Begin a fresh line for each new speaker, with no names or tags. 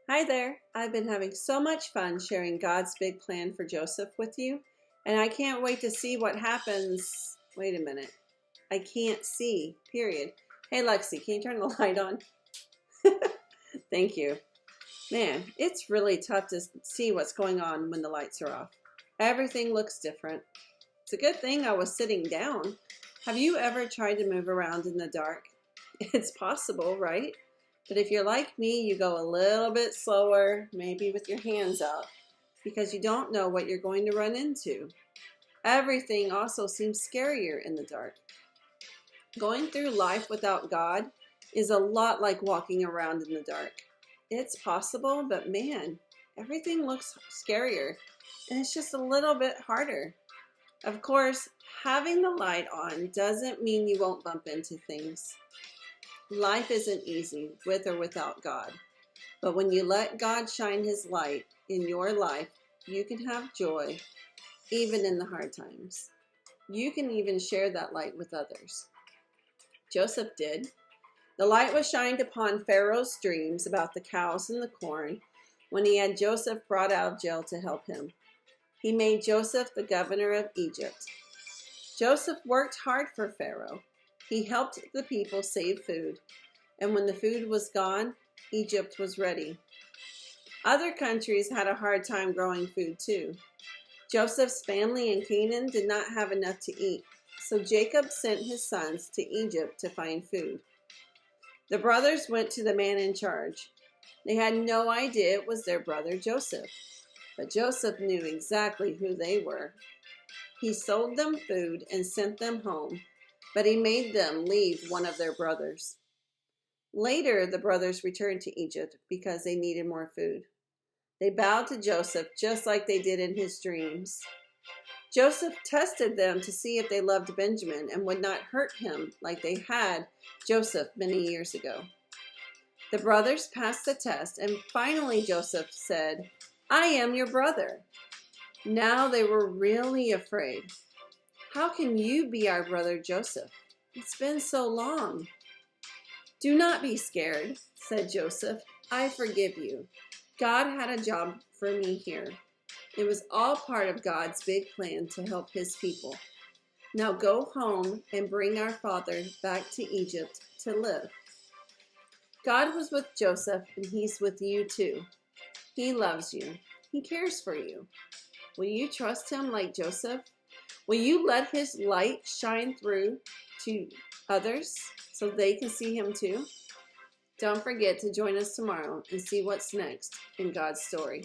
Hi there. I've been having so much fun sharing God's big plan for Joseph with you, and I can't wait to see what happens. Wait a minute. I can't see, period. Hey, Lexi, can you turn the light on? Thank you. Man, it's really tough to see what's going on when the lights are off. Everything looks different. It's a good thing I was sitting down. Have you ever tried to move around in the dark? It's possible, right? But if you're like me, you go a little bit slower, maybe with your hands out, because you don't know what you're going to run into. Everything also seems scarier in the dark. Going through life without God is a lot like walking around in the dark. It's possible, but man, everything looks scarier, and it's just a little bit harder. Of course, having the light on doesn't mean you won't bump into things. Life isn't easy with or without God, but when you let God shine His light in your life, you can have joy even in the hard times. You can even share that light with others. Joseph did. The light was shined upon Pharaoh's dreams about the cows and the corn when he had Joseph brought out of jail to help him. He made Joseph the governor of Egypt. Joseph worked hard for Pharaoh. He helped the people save food, and when the food was gone, Egypt was ready. Other countries had a hard time growing food too. Joseph's family in Canaan did not have enough to eat, so Jacob sent his sons to Egypt to find food. The brothers went to the man in charge. They had no idea it was their brother Joseph, but Joseph knew exactly who they were. He sold them food and sent them home, but he made them leave one of their brothers. Later, the brothers returned to Egypt because they needed more food. They bowed to Joseph just like they did in his dreams. Joseph tested them to see if they loved Benjamin and would not hurt him like they had Joseph many years ago. The brothers passed the test, and finally Joseph said, "I am your brother." Now they were really afraid. "How can you be our brother Joseph? It's been so long." "Do not be scared," said Joseph. "I forgive you. God had a job for me here. It was all part of God's big plan to help His people. Now go home and bring our father back to Egypt to live." God was with Joseph, and He's with you too. He loves you. He cares for you. Will you trust Him like Joseph? Will you let His light shine through to others so they can see Him too? Don't forget to join us tomorrow and see what's next in God's story.